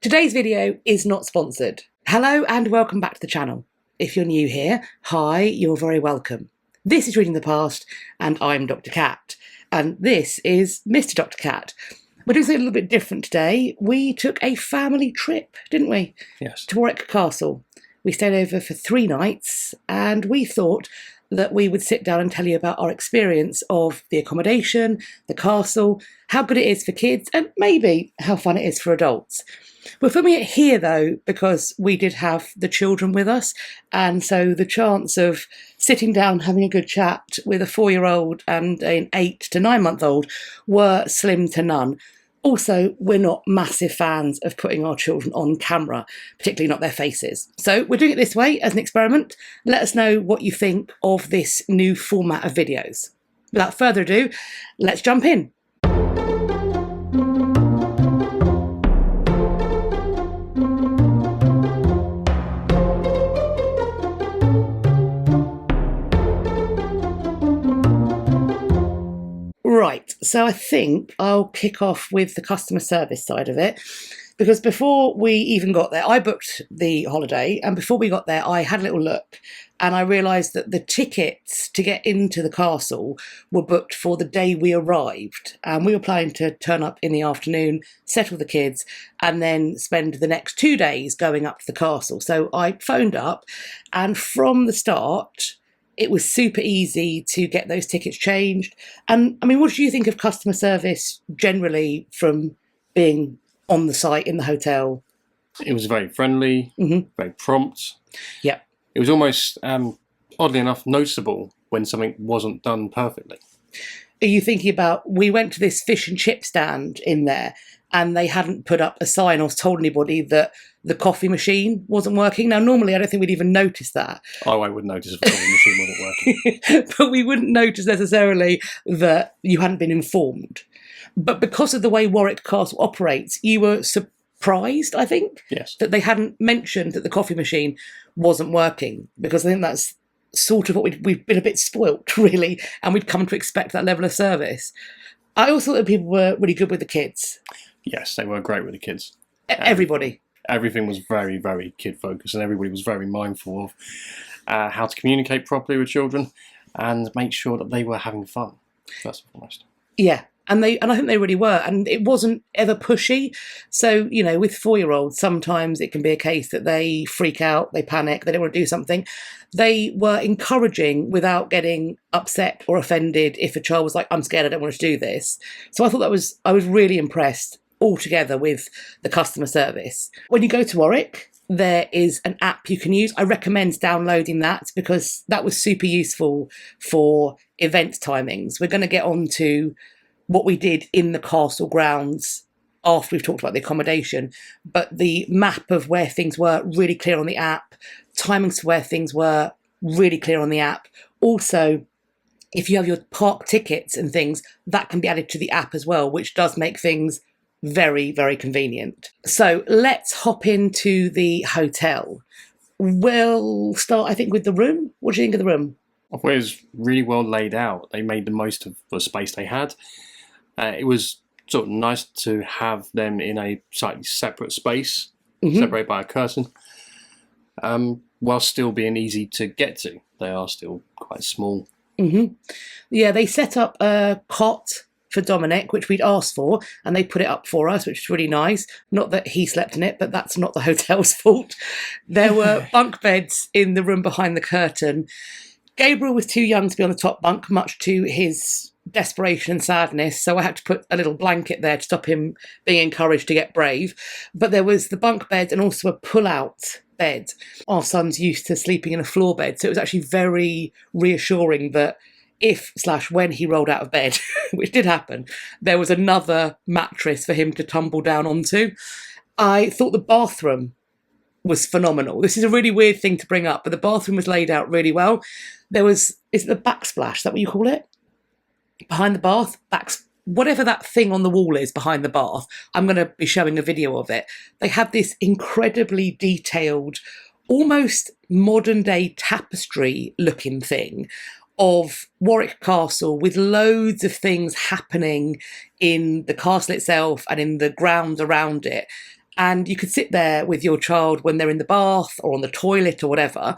Today's video is not sponsored. Hello and welcome back to the channel. If you're new here, hi, you're very welcome. This is Reading the Past and I'm Dr. Cat. And this is Mr. Dr. Cat. We're doing something a little bit different today. We took a family trip, didn't we? Yes. To Warwick Castle. We stayed over for 3 nights and we thought that we would sit down and tell you about our experience of the accommodation, the castle, how good it is for kids, and maybe how fun it is for adults. We're filming it here though because we did have the children with us, and so the chance of sitting down having a good chat with a 4-year-old and an 8 to 9 month old were slim to none. Also, we're not massive fans of putting our children on camera, particularly not their faces. So we're doing it this way as an experiment. Let us know what you think of this new format of videos. Without further ado, let's jump in. Right, so I think I'll kick off with the customer service side of it, because before we even got there, I booked the holiday, and before we got there, I had a little look, and I realised that the tickets to get into the castle were booked for the day we arrived, and we were planning to turn up in the afternoon, settle the kids, and then spend the next 2 days going up to the castle. So I phoned up, and from the start, it was super easy to get those tickets changed. And I mean, what do you think of customer service generally from being on the site in the hotel? It was very friendly, very prompt. Yep. It was almost, oddly enough, noticeable when something wasn't done perfectly. Are you thinking about, we went to this fish and chip stand in there and they hadn't put up a sign or told anybody that the coffee machine wasn't working? Now, normally I don't think we'd even notice that. Oh, I would notice if the coffee machine wasn't working. But we wouldn't notice necessarily that you hadn't been informed. But because of the way Warwick Castle operates, you were surprised, I think, Yes, that they hadn't mentioned that the coffee machine wasn't working, because I think that's sort of what we've been a bit spoilt, really, and we'd come to expect that level of service. I also thought that people were really good with the kids. yes, they were great with the kids. Everybody. Everything was very, very kid-focused, and everybody was very mindful of how to communicate properly with children and make sure that they were having fun, first and foremost. Yeah. And I think they really were, and it wasn't ever pushy. So, you know, with 4-year-olds, sometimes it can be a case that they freak out, they panic, they don't want to do something. They were encouraging without getting upset or offended if a child was like, I'm scared, I don't want to do this. So I thought I was really impressed altogether with the customer service. When you go to Warwick, there is an app you can use. I recommend downloading that because that was super useful for event timings. We're going to get on to what we did in the castle grounds after we've talked about the accommodation, but the map of where things were really clear on the app, timings for where things were really clear on the app. Also, if you have your park tickets and things, that can be added to the app as well, which does make things very, very convenient. So let's hop into the hotel. We'll start, I think, with the room. What do you think of the room? I thought it was really well laid out. They made the most of the space they had. It was sort of nice to have them in a slightly separate space, separated by a curtain, while still being easy to get to. They are still quite small. Yeah, they set up a cot for Dominic, which we'd asked for, and they put it up for us, which is really nice. Not that he slept in it, but that's not the hotel's fault. There were bunk beds in the room behind the curtain. Gabriel was too young to be on the top bunk, much to his desperation and sadness, so I had to put a little blanket there to stop him being encouraged to get brave. But there was the bunk bed and also a pull-out bed. Our son's used to sleeping in a floor bed, so it was actually very reassuring that if/when he rolled out of bed, which did happen, there was another mattress for him to tumble down onto. I thought the bathroom was phenomenal. This is a really weird thing to bring up, but the bathroom was laid out really well. There was, is it the backsplash? Is that what you call it? Behind the bath? Whatever that thing on the wall is behind the bath. I'm going to be showing a video of it. They have this incredibly detailed, almost modern day tapestry looking thing of Warwick Castle with loads of things happening in the castle itself and in the grounds around it. And you could sit there with your child when they're in the bath or on the toilet or whatever,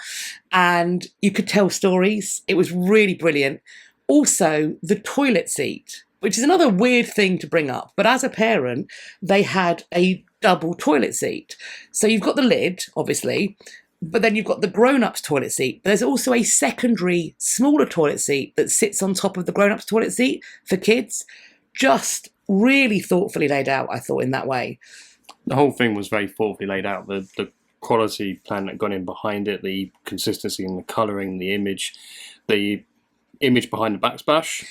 and you could tell stories. It was really brilliant. Also, the toilet seat, which is another weird thing to bring up, but as a parent, they had a double toilet seat. So you've got the lid, obviously, but then you've got the grown-ups toilet seat. There's also a secondary, smaller toilet seat that sits on top of the grown-ups toilet seat for kids. Just really thoughtfully laid out, I thought, in that way. The whole thing was very thoughtfully laid out. The quality plan that gone in behind it, the consistency in the colouring, the image behind the backsplash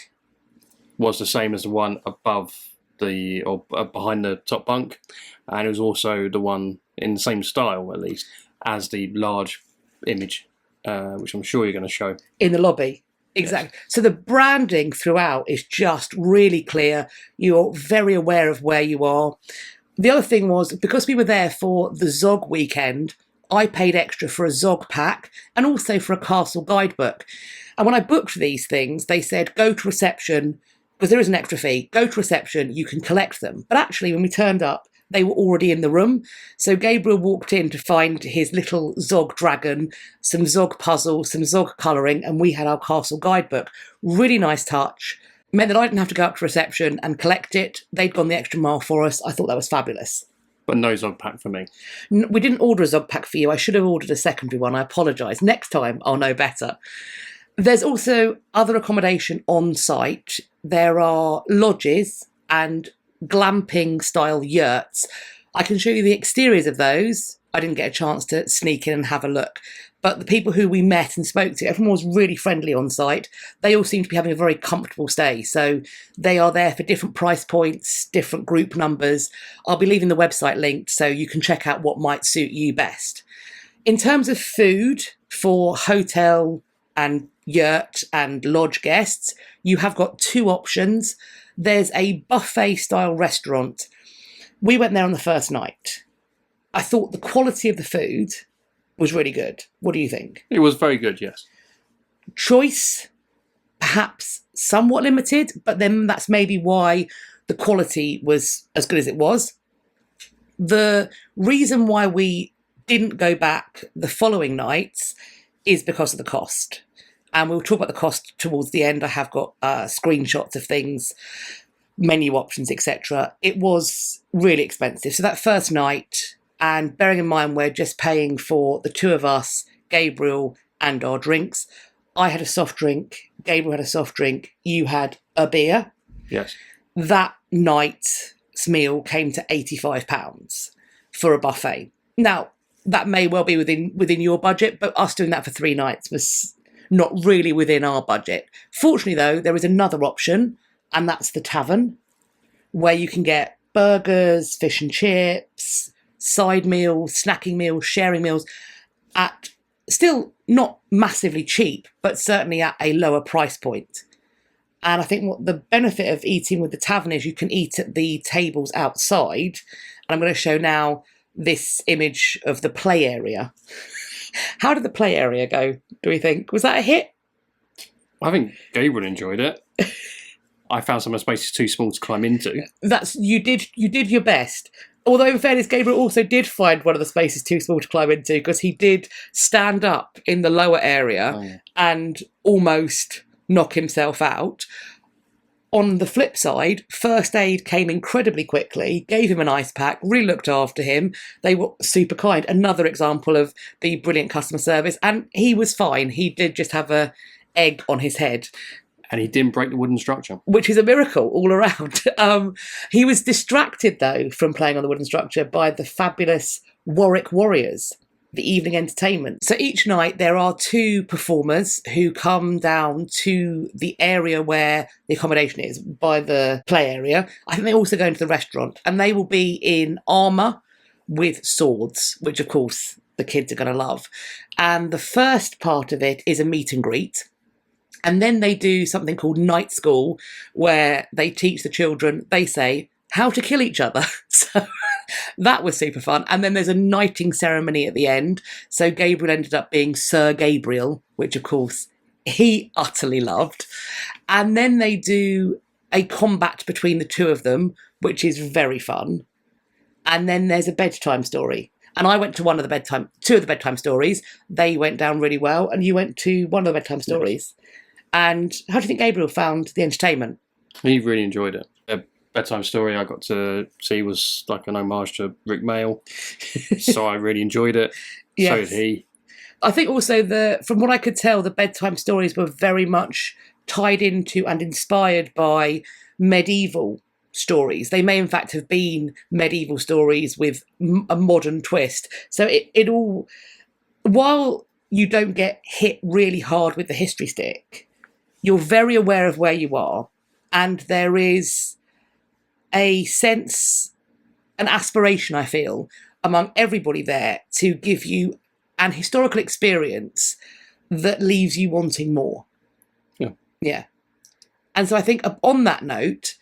was the same as the one above behind the top bunk, and it was also the one in the same style, at least, as the large image, which I'm sure you're going to show in the lobby. Exactly. Yes. So the branding throughout is just really clear. You're very aware of where you are. The other thing was, because we were there for the Zog weekend, I paid extra for a Zog pack and also for a castle guidebook. And when I booked these things, they said, go to reception, because there is an extra fee, go to reception, you can collect them. But actually, when we turned up, they were already in the room. So Gabriel walked in to find his little Zog dragon, some Zog puzzles, some Zog colouring, and we had our castle guidebook. Really nice touch. Meant that I didn't have to go up to reception and collect it. They'd gone the extra mile for us. I thought that was fabulous. But no Zog pack for me. We didn't order a Zog pack for you. I should have ordered a secondary one. I apologise. Next time, I'll know better. There's also other accommodation on site. There are lodges and glamping-style yurts. I can show you the exteriors of those. I didn't get a chance to sneak in and have a look. But the people who we met and spoke to, everyone was really friendly on site. They all seem to be having a very comfortable stay. So they are there for different price points, different group numbers. I'll be leaving the website linked so you can check out what might suit you best. In terms of food for hotel and yurt and lodge guests, you have got two options. There's a buffet-style restaurant. We went there on the first night. I thought the quality of the food was really good. What do you think? It was very good, yes. Choice, perhaps somewhat limited, but then that's maybe why the quality was as good as it was. The reason why we didn't go back the following nights is because of the cost. And we'll talk about the cost towards the end. I have got screenshots of things, menu options, etc. It was really expensive. So that first night, and bearing in mind we're just paying for the two of us, Gabriel, and our drinks. I had a soft drink, Gabriel had a soft drink, you had a beer. Yes. That night's meal came to £85 for a buffet. Now, that may well be within your budget, but us doing that for 3 nights was not really within our budget. Fortunately, though, there is another option, and that's the tavern, where you can get burgers, fish and chips, side meals, snacking meals, sharing meals at still not massively cheap, but certainly at a lower price point. And I think what the benefit of eating with the tavern is you can eat at the tables outside. And I'm going to show now this image of the play area. How did the play area go, do we think? Was that a hit? I think Gabriel enjoyed it. I found some of the spaces too small to climb into. You did your best. Although, in fairness, Gabriel also did find one of the spaces too small to climb into, because he did stand up in the lower area and almost knock himself out. On the flip side, first aid came incredibly quickly, gave him an ice pack, really looked after him. They were super kind. Another example of the brilliant customer service. And he was fine. He did just have an egg on his head. And he didn't break the wooden structure. Which is a miracle all around. He was distracted, though, from playing on the wooden structure by the fabulous Warwick Warriors, the evening entertainment. So each night there are 2 performers who come down to the area where the accommodation is, by the play area. I think they also go into the restaurant, and they will be in armour with swords, which, of course, the kids are going to love. And the first part of it is a meet and greet. And then they do something called night school, where they teach the children, they say, how to kill each other. So that was super fun. And then there's a knighting ceremony at the end. So Gabriel ended up being Sir Gabriel, which, of course, he utterly loved. And then they do a combat between the 2 of them, which is very fun. And then there's a bedtime story. And I went to two of the bedtime stories. They went down really well. And you went to one of the bedtime stories. And how do you think Gabriel found the entertainment? He really enjoyed it. A bedtime story I got to see was like an homage to Rick Mail. So I really enjoyed it. Yes. So did he. I think also from what I could tell, the bedtime stories were very much tied into and inspired by medieval stories. They may in fact have been medieval stories with a modern twist. So it all, while you don't get hit really hard with the history stick, you're very aware of where you are, and there is a sense, an aspiration, I feel, among everybody there to give you an historical experience that leaves you wanting more. Yeah. And so I think on that note,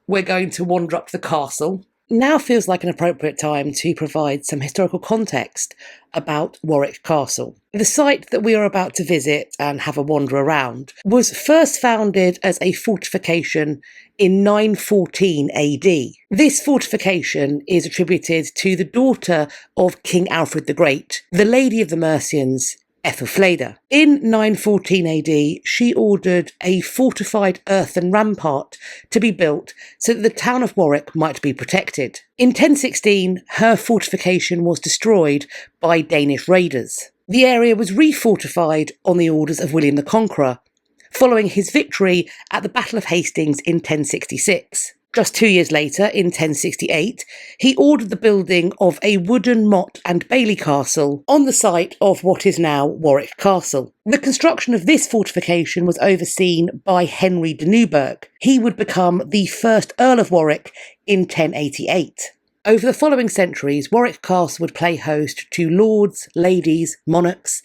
we're going to wander up to the castle. Now feels like an appropriate time to provide some historical context about Warwick Castle. The site that we are about to visit and have a wander around was first founded as a fortification in 914 AD. This fortification is attributed to the daughter of King Alfred the Great, the Lady of the Mercians, Ethelfleda. In 914 AD, she ordered a fortified earthen rampart to be built so that the town of Warwick might be protected. In 1016, her fortification was destroyed by Danish raiders. The area was refortified on the orders of William the Conqueror, following his victory at the Battle of Hastings in 1066. Just 2 years later, in 1068, he ordered the building of a wooden motte and bailey castle on the site of what is now Warwick Castle. The construction of this fortification was overseen by Henry de Newburgh. He would become the first Earl of Warwick in 1088. Over the following centuries, Warwick Castle would play host to lords, ladies, monarchs.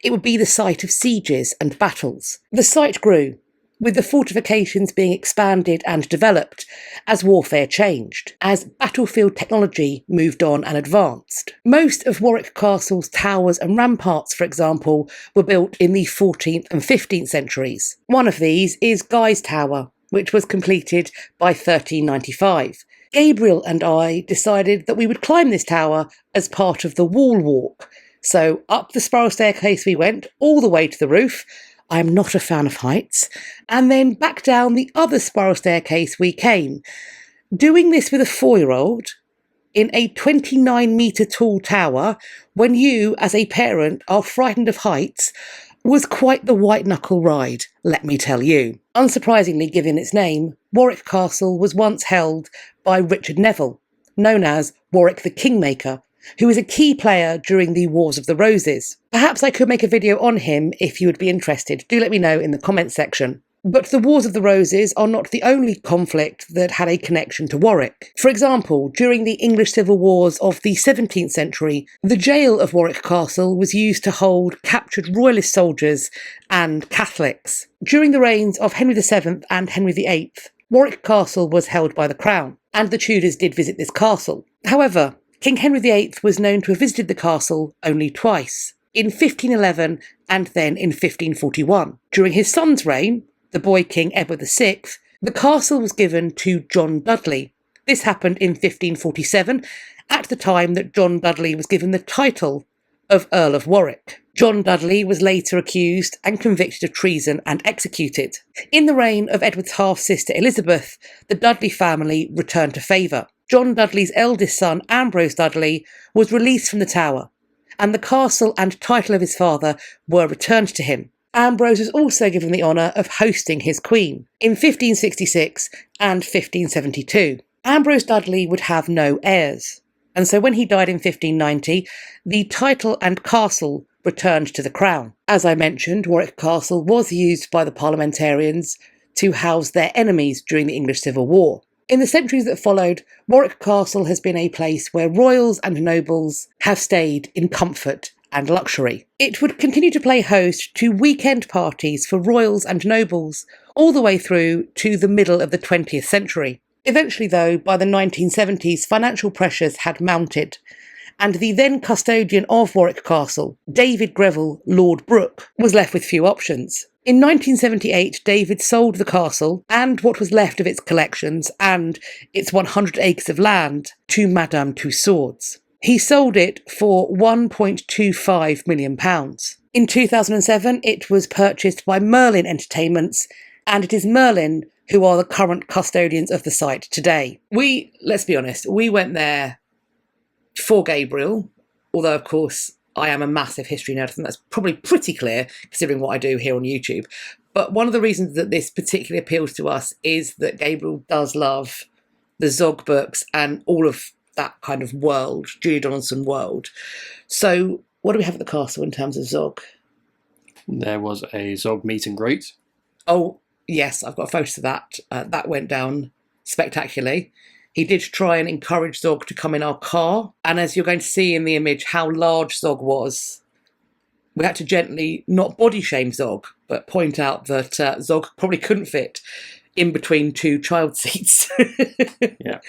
It would be the site of sieges and battles. The site grew, with the fortifications being expanded and developed as warfare changed, as battlefield technology moved on and advanced. Most of Warwick Castle's towers and ramparts, for example, were built in the 14th and 15th centuries. One of these is Guy's Tower, which was completed by 1395. Gabriel and I decided that we would climb this tower as part of the wall walk. So up the spiral staircase we went, all the way to the roof. I am not a fan of heights. And then back down the other spiral staircase we came. Doing this with a 4-year-old in a 29-metre tall tower, when you, as a parent, are frightened of heights, was quite the white-knuckle ride, let me tell you. Unsurprisingly, given its name, Warwick Castle was once held by Richard Neville, known as Warwick the Kingmaker, who was a key player during the Wars of the Roses. Perhaps I could make a video on him if you would be interested. Do let me know in the comments section. But the Wars of the Roses are not the only conflict that had a connection to Warwick. For example, during the English civil wars of the 17th century, the jail of Warwick Castle was used to hold captured royalist soldiers and Catholics. During the reigns of Henry VII and Henry VIII, Warwick Castle was held by the Crown, and the Tudors did visit this castle. However, King Henry VIII was known to have visited the castle only twice, in 1511 and then in 1541. During his son's reign, the boy King Edward VI, the castle was given to John Dudley. This happened in 1547, at the time that John Dudley was given the title of Earl of Warwick. John Dudley was later accused and convicted of treason and executed. In the reign of Edward's half-sister Elizabeth, the Dudley family returned to favour. John Dudley's eldest son, Ambrose Dudley, was released from the tower, and the castle and title of his father were returned to him. Ambrose was also given the honour of hosting his queen in 1566 and 1572. Ambrose Dudley would have no heirs, and so when he died in 1590, the title and castle returned to the crown. As I mentioned, Warwick Castle was used by the parliamentarians to house their enemies during the English Civil War. In the centuries that followed, Warwick Castle has been a place where royals and nobles have stayed in comfort and luxury. It would continue to play host to weekend parties for royals and nobles all the way through to the middle of the 20th century. Eventually, though, by the 1970s, financial pressures had mounted, and the then custodian of Warwick Castle, David Greville, Lord Brooke, was left with few options. In 1978, David sold the castle and what was left of its collections and its 100 acres of land to Madame Tussauds. He sold it for £1.25 million. In 2007, it was purchased by Merlin Entertainments, and it is Merlin who are the current custodians of the site today. Let's be honest, we went there for Gabriel, although, of course, I am a massive history nerd. I think that's probably pretty clear, considering what I do here on YouTube. But one of the reasons that this particularly appeals to us is that Gabriel does love the Zog books and all of that kind of world, Julie Donaldson world. So what do we have at the castle in terms of Zog? There was a Zog meet and greet. Oh, yes, I've got a photo of that. That went down spectacularly. He did try and encourage Zog to come in our car. And as you're going to see in the image how large Zog was, we had to gently not body shame Zog, but point out that Zog probably couldn't fit in between two child seats. Yeah.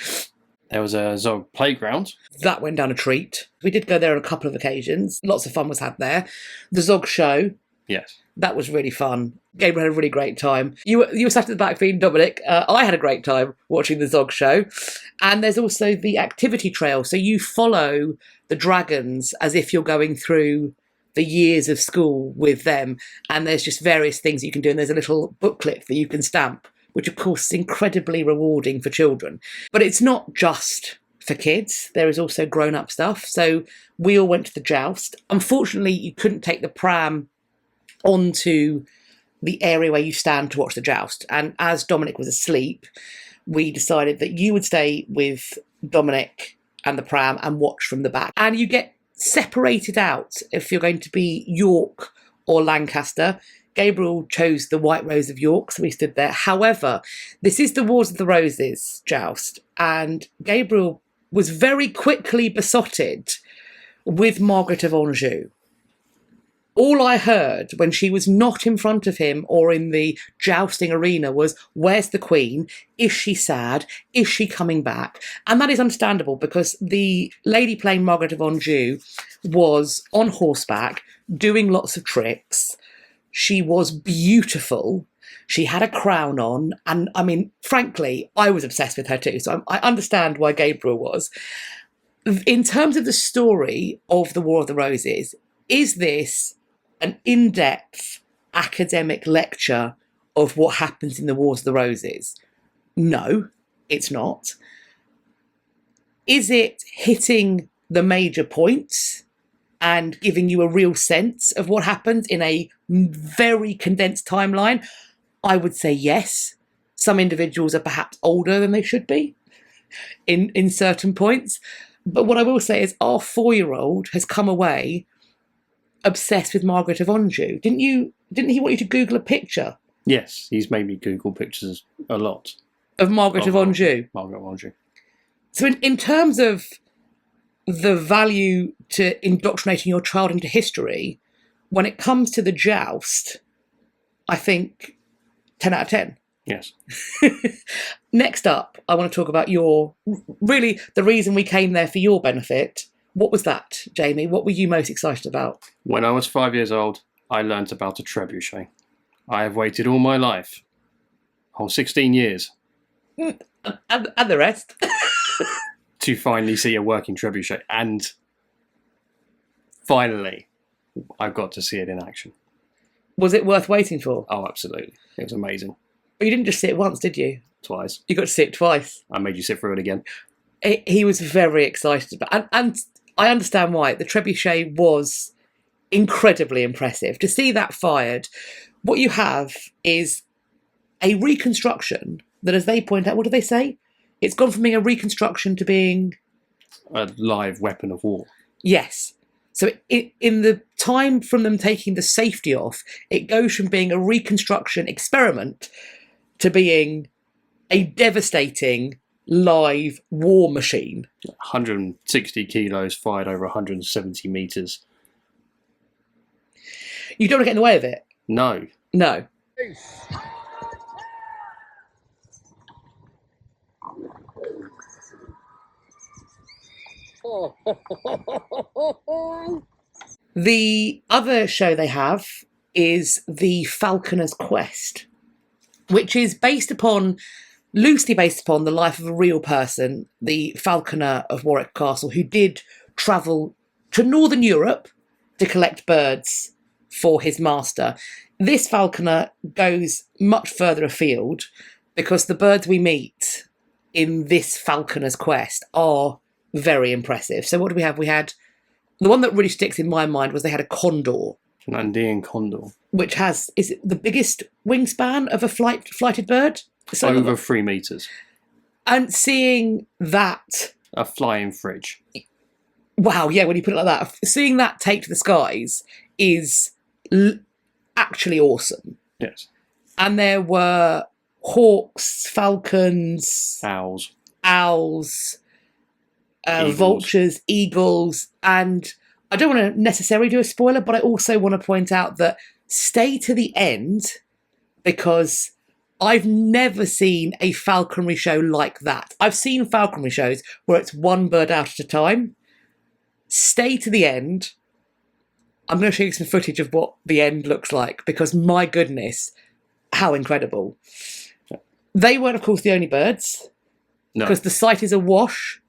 There was a Zog playground. That went down a treat. We did go there on a couple of occasions. Lots of fun was had there. The Zog show. Yes. That was really fun. Gabriel had a really great time. You were sat at the back being Dominic. I had a great time watching the Zog show. And there's also the activity trail. So you follow the dragons as if you're going through the years of school with them. And there's just various things you can do. And there's a little booklet that you can stamp, which of course is incredibly rewarding for children. But it's not just for kids. There is also grown-up stuff. So we all went to the joust. Unfortunately, you couldn't take the pram onto the area where you stand to watch the joust. And as Dominic was asleep, we decided that you would stay with Dominic and the pram and watch from the back. And you get separated out if you're going to be York or Lancaster. Gabriel chose the White Rose of York, so we stood there. However, this is the Wars of the Roses joust, and Gabriel was very quickly besotted with Margaret of Anjou. All I heard when she was not in front of him or in the jousting arena was, where's the Queen? Is she sad? Is she coming back? And that is understandable because the lady playing Margaret of Anjou was on horseback doing lots of tricks. She was beautiful. She had a crown on. And I mean, frankly, I was obsessed with her too. So I understand why Gabriel was. In terms of the story of the War of the Roses, is this an in-depth academic lecture of what happens in the Wars of the Roses? No, it's not. Is it hitting the major points and giving you a real sense of what happens in a very condensed timeline? I would say yes. Some individuals are perhaps older than they should be in certain points. But what I will say is our 4-year-old has come away obsessed with Margaret of Anjou. Didn't he want you to Google a picture? Yes, he's made me Google pictures a lot. Of Margaret of Anjou? Margaret of Anjou. So in terms of the value to indoctrinating your child into history, when it comes to the joust, I think 10 out of 10. Yes. Next up, I want to talk about really the reason we came there for your benefit. What was that, Jamie? What were you most excited about? When I was 5 years old, I learnt about a trebuchet. I have waited all my life, whole 16 years, And the rest. to finally see a working trebuchet. And finally, I got to see it in action. Was it worth waiting for? Oh, absolutely. It was amazing. But you didn't just see it once, did you? Twice. You got to see it twice. I made you sit through it again. He was very excited about, and I understand why. The trebuchet was incredibly impressive. To see that fired, what you have is a reconstruction that, as they point out, what do they say? It's gone from being a reconstruction to being A live weapon of war. Yes. So in the time from them taking the safety off, it goes from being a reconstruction experiment to being a devastating live war machine. 160 kilos fired over 170 metres. You don't want to get in the way of it? No. No. The other show they have is the Falconer's Quest, which is loosely based upon the life of a real person, the Falconer of Warwick Castle, who did travel to Northern Europe to collect birds for his master. This falconer goes much further afield because the birds we meet in this Falconer's Quest are very impressive. So what do we have? We had, the one that really sticks in my mind was they had a condor. An Andean condor. Which is it the biggest wingspan of a flighted bird? So over 3 meters. And seeing that... A flying fridge. Wow, yeah, when you put it like that. Seeing that take to the skies is actually awesome. Yes. And there were hawks, falcons... Owls, vultures, eagles, and I don't want to necessarily do a spoiler, but I also want to point out that stay to the end because I've never seen a falconry show like that. I've seen falconry shows where it's one bird out at a time. Stay to the end. I'm going to show you some footage of what the end looks like because my goodness, how incredible. They weren't, of course, the only birds. No. Because the site is awash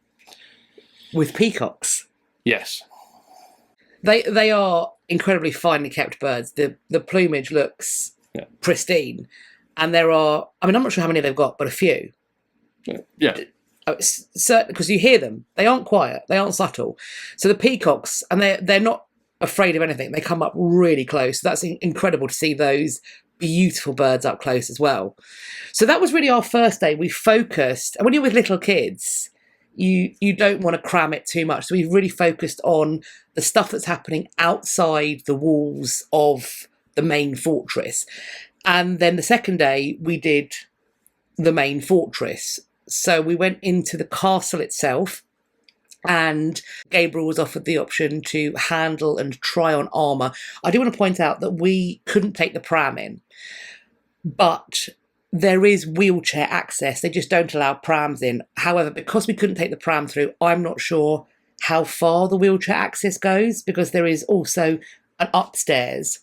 with peacocks. Yes. They are incredibly finely kept birds. The plumage looks pristine. And there are, I mean, I'm not sure how many they've got, but a few. Yeah. Certain, because you hear them. They aren't quiet. They aren't subtle. So the peacocks, and they're not afraid of anything. They come up really close. That's incredible to see those beautiful birds up close as well. So that was really our first day. We focused, and when you're with little kids, you don't want to cram it too much. So we've really focused on the stuff that's happening outside the walls of the main fortress. And then the second day, we did the main fortress. So we went into the castle itself, and Gabriel was offered the option to handle and try on armour. I do want to point out that we couldn't take the pram in, but there is wheelchair access. They just don't allow prams in. However, because we couldn't take the pram through, I'm not sure how far the wheelchair access goes because there is also an upstairs.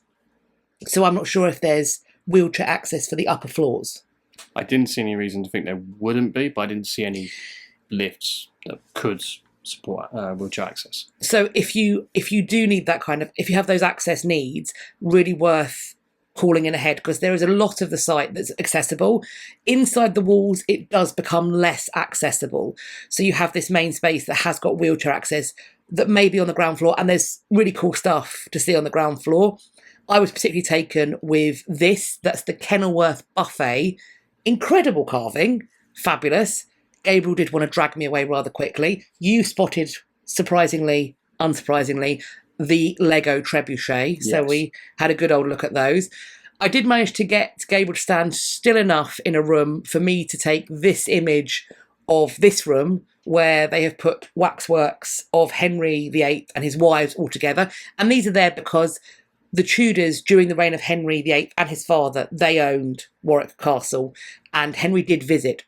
So I'm not sure if there's wheelchair access for the upper floors. I didn't see any reason to think there wouldn't be, but I didn't see any lifts that could support wheelchair access. So if you do need that kind of, if you have those access needs, really worth calling in ahead because there is a lot of the site that's accessible. Inside the walls, it does become less accessible. So you have this main space that has got wheelchair access that may be on the ground floor, and there's really cool stuff to see on the ground floor. I was particularly taken with this. That's the Kenilworth Buffet. Incredible carving. Fabulous. Gabriel did want to drag me away rather quickly. You spotted, surprisingly, unsurprisingly, the Lego trebuchet. Yes. So we had a good old look at those. I did manage to get Gabriel to stand still enough in a room for me to take this image of this room where they have put waxworks of Henry VIII and his wives all together. And these are there because the Tudors, during the reign of Henry VIII and his father, they owned Warwick Castle. And Henry did visit,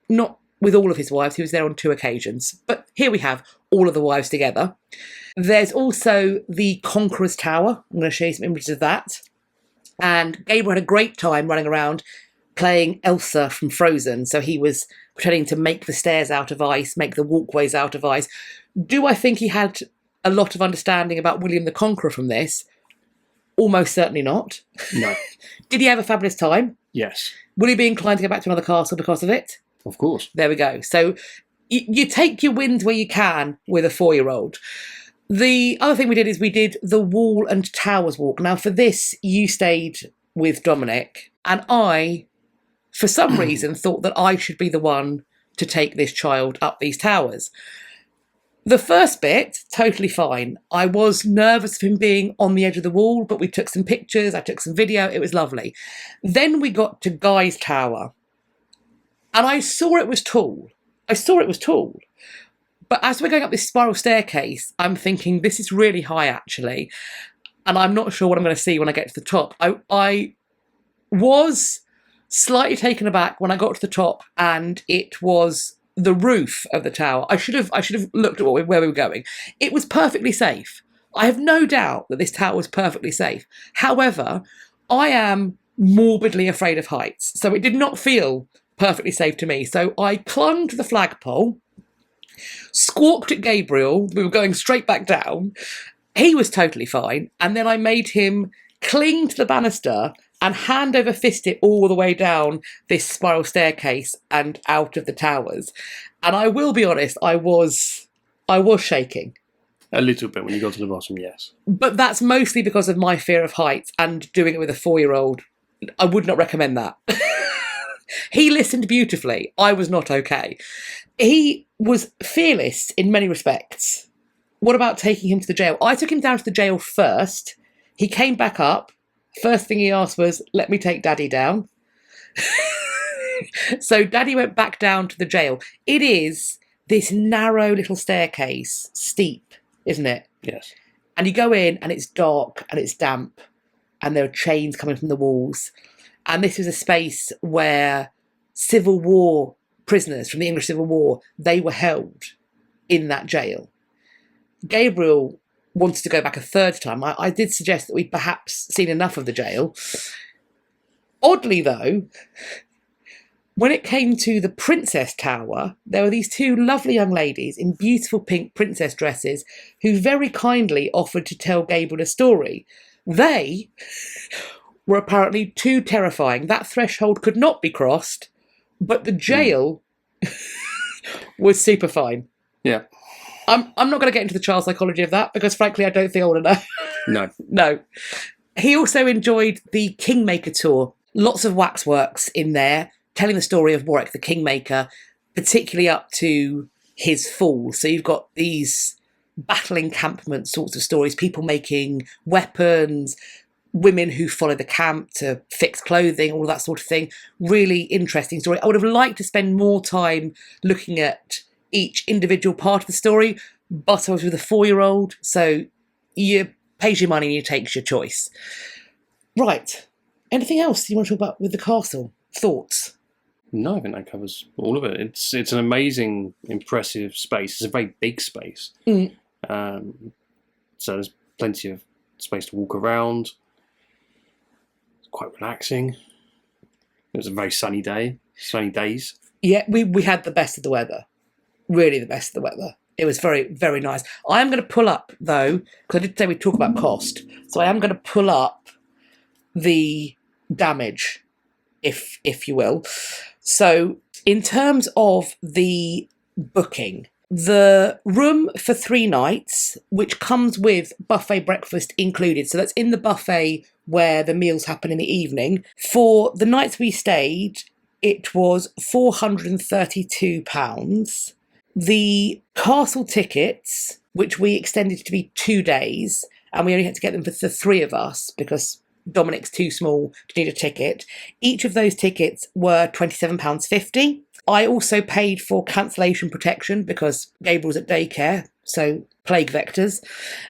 not with all of his wives, he was there on 2 occasions. But here we have all of the wives together. There's also the Conqueror's Tower. I'm going to show you some images of that. And Gabriel had a great time running around playing Elsa from Frozen. So he was pretending to make the stairs out of ice, make the walkways out of ice. Do I think he had a lot of understanding about William the Conqueror from this? Almost certainly not. No. Did he have a fabulous time? Yes. Will he be inclined to go back to another castle because of it? Of course. There we go. So you take your wins where you can with a 4-year-old. The other thing we did is we did the Wall and Towers walk. Now, for this, you stayed with Dominic, and I, for some reason, thought that I should be the one to take this child up these towers. The first bit, totally fine. I was nervous of him being on the edge of the wall, but we took some pictures, I took some video, it was lovely. Then we got to Guy's Tower, and I saw it was tall. But as we're going up this spiral staircase, I'm thinking, this is really high, actually. And I'm not sure what I'm going to see when I get to the top. I was slightly taken aback when I got to the top and it was the roof of the tower. I should have looked at where we were going. It was perfectly safe. I have no doubt that this tower was perfectly safe. However, I am morbidly afraid of heights, so it did not feel perfectly safe to me. So I clung to the flagpole, squawked at Gabriel. We were going straight back down. He was totally fine. And then I made him cling to the banister and hand over fist it all the way down this spiral staircase and out of the towers. And I will be honest, I was shaking. A little bit when you got to the bottom, yes. But that's mostly because of my fear of heights and doing it with a 4-year-old. I would not recommend that. He listened beautifully. I was not okay. He was fearless in many respects. What about taking him to the jail? I took him down to the jail first. He came back up. First thing he asked was, let me take Daddy down. So Daddy went back down to the jail. It is this narrow little staircase, steep, isn't it? Yes. And you go in and it's dark and it's damp and there are chains coming from the walls. And this is a space where Civil War prisoners from the English Civil War, they were held in that jail. Gabriel wanted to go back a third time. I did suggest that we'd perhaps seen enough of the jail. Oddly, though, when it came to the Princess Tower, there were these two lovely young ladies in beautiful pink princess dresses who very kindly offered to tell Gabriel a story. They were apparently too terrifying. That threshold could not be crossed, but the jail was super fine. Yeah. I'm not going to get into the child psychology of that because, frankly, I don't think I want to know. No. No. He also enjoyed the Kingmaker tour. Lots of waxworks in there, telling the story of Warwick the Kingmaker, particularly up to his fall. So you've got these battle encampment sorts of stories, people making weapons, women who follow the camp to fix clothing, all that sort of thing. Really interesting story. I would have liked to spend more time looking at each individual part of the story, but I was with a 4-year-old, so you pays your money and you takes your choice. Right. Anything else you want to talk about with the castle? Thoughts? No, I think that covers all of it. It's an amazing, impressive space. It's a very big space. So there's plenty of space to walk around. It's quite relaxing. It was a very sunny day. Sunny days. Yeah, we had the best of the weather. Really the best of the weather. It was very, very nice. I am going to pull up, though, because I did say we'd talk about cost. So I am going to pull up the damage, if you will. So in terms of the booking, the room for 3 nights, which comes with buffet breakfast included, so that's in the buffet where the meals happen in the evening. For the nights we stayed, it was £432. The castle tickets, which we extended to be 2 days, and we only had to get them for the 3 of us because Dominic's too small to need a ticket. Each of those tickets were £27.50. I also paid for cancellation protection because Gabriel's at daycare, so plague vectors.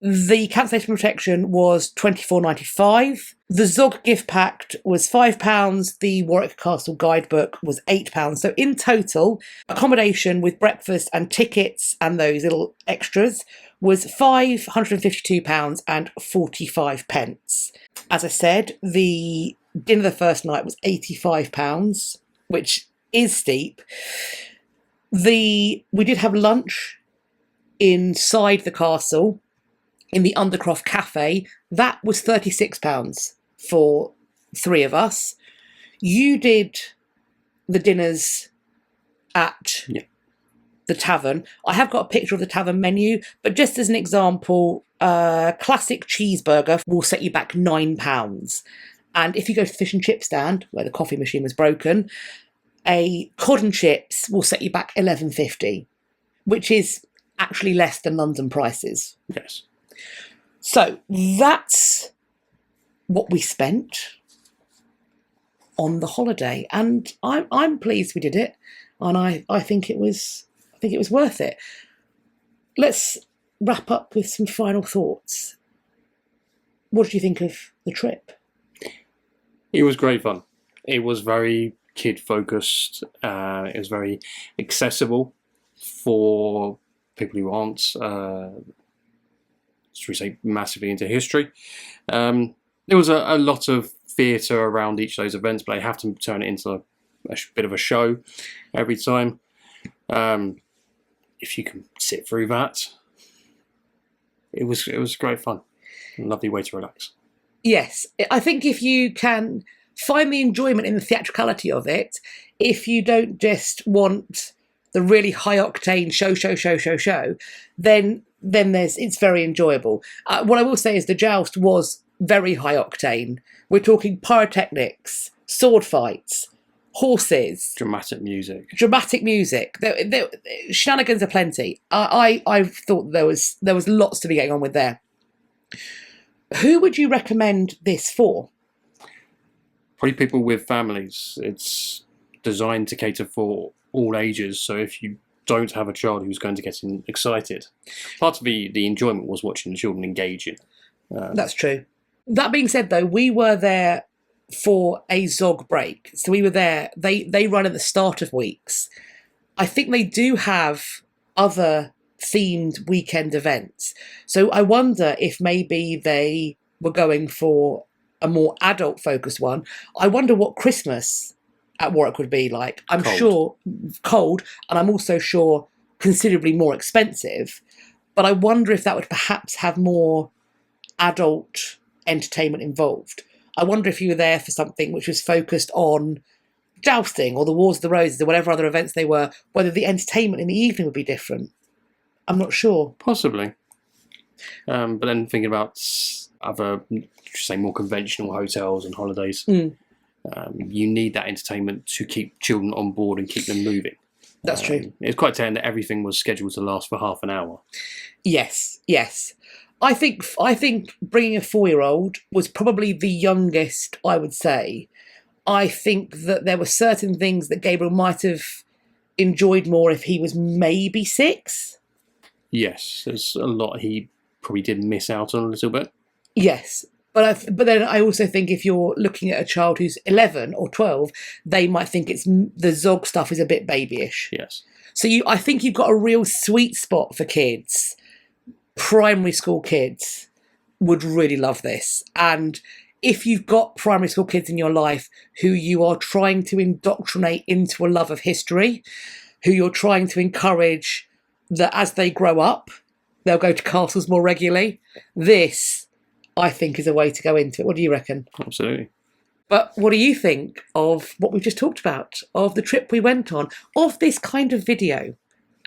The cancellation protection was £24.95. The Zog gift pack was £5. The Warwick Castle guidebook was £8. So in total, accommodation with breakfast and tickets and those little extras was £552.45. As I said, the dinner the first night was £85, which is steep. We did have lunch inside the castle in the Undercroft Cafe. That was £36 for 3 of us. You did the dinners at the tavern. I have got a picture of the tavern menu, but just as an example, a classic cheeseburger will set you back £9. And if you go to the fish and chip stand, where the coffee machine was broken, a cod and chips will set you back £11.50, which is actually less than London prices. Yes. So that's what we spent on the holiday, and I'm pleased we did it, and I think it was worth it. Let's wrap up with some final thoughts. What did you think of the trip? It was great fun. It was very kid focused. It was very accessible for people who aren't, should we say, massively into history. There was a lot of theatre around each of those events, but they have to turn it into a bit of a show every time. If you can sit through that, it was great fun. A lovely way to relax. Yes, I think if you can find the enjoyment in the theatricality of it, if you don't just want the really high octane show, then it's very enjoyable. What I will say is the joust was very high octane. We're talking pyrotechnics, sword fights, horses, Dramatic music. There, shenanigans aplenty. I thought there was lots to be going on with there. Who would you recommend this for? Probably people with families. It's designed to cater for all ages. So if you don't have a child who's going to get excited, part of the enjoyment was watching the children engage in. That's true. That being said, though, we were there for a Zog break. So we were there. They run at the start of weeks. I think they do have other themed weekend events. So I wonder if maybe they were going for a more adult focused one. I wonder what Christmas at Warwick would be like. I'm sure cold, and I'm also sure considerably more expensive. But I wonder if that would perhaps have more adult entertainment involved. I wonder if you were there for something which was focused on jousting or the Wars of the Roses or whatever other events they were, whether the entertainment in the evening would be different. I'm not sure. Possibly. But then thinking about other, say, more conventional hotels and holidays, you need that entertainment to keep children on board and keep them moving. That's true. It's quite telling that everything was scheduled to last for half an hour. Yes. I think bringing a 4-year-old was probably the youngest, I would say. I think that there were certain things that Gabriel might have enjoyed more if he was maybe 6. Yes, there's a lot he probably did miss out on a little bit. Yes, but then I also think if you're looking at a child who's 11 or 12, they might think the Zog stuff is a bit babyish. Yes. So I think you've got a real sweet spot for kids. Primary school kids would really love this. And if you've got primary school kids in your life who you are trying to indoctrinate into a love of history, who you're trying to encourage that as they grow up, they'll go to castles more regularly, this, I think, is a way to go into it. What do you reckon? Absolutely. But what do you think of what we've just talked about, of the trip we went on, of this kind of video?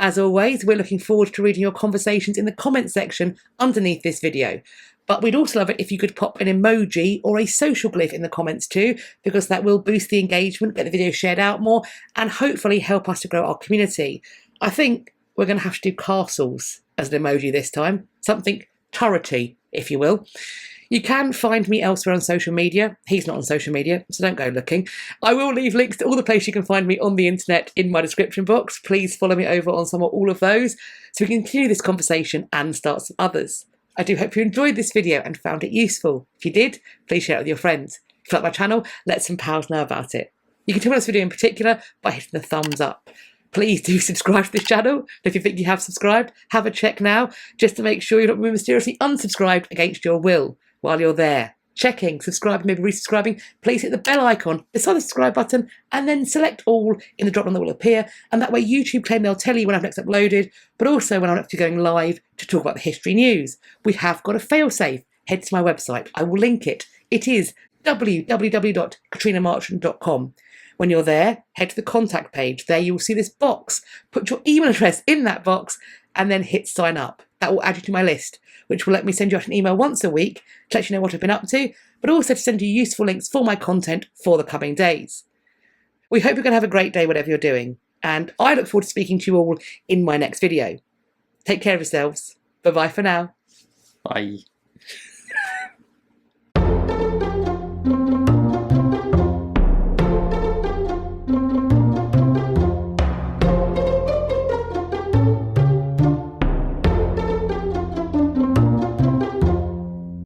As always, we're looking forward to reading your conversations in the comments section underneath this video. But we'd also love it if you could pop an emoji or a social glyph in the comments too, because that will boost the engagement, get the video shared out more, and hopefully help us to grow our community. I think we're going to have to do castles as an emoji this time, something turrety, if you will. You can find me elsewhere on social media. He's not on social media, so don't go looking. I will leave links to all the places you can find me on the internet in my description box. Please follow me over on some or all of those so we can continue this conversation and start some others. I do hope you enjoyed this video and found it useful. If you did, please share it with your friends. If you like my channel, let some pals know about it. You can tell me this video in particular by hitting the thumbs up. Please do subscribe to this channel. If you think you have subscribed, have a check now, just to make sure you're not mysteriously unsubscribed against your will. While you're there, checking, subscribing, maybe resubscribing, please hit the bell icon beside the subscribe button and then select all in the drop down that will appear. And that way YouTube claim they'll tell you when I've next uploaded, but also when I'm actually going live to talk about the history news. We have got a failsafe. Head to my website. I will link it. It is www.katrinamarchant.com. When you're there, head to the contact page. There you will see this box. Put your email address in that box and then hit sign up. That will add you to my list, which will let me send you out an email once a week to let you know what I've been up to, but also to send you useful links for my content for the coming days. We hope you're going to have a great day, whatever you're doing, and I look forward to speaking to you all in my next video. Take care of yourselves. Bye-bye for now. Bye.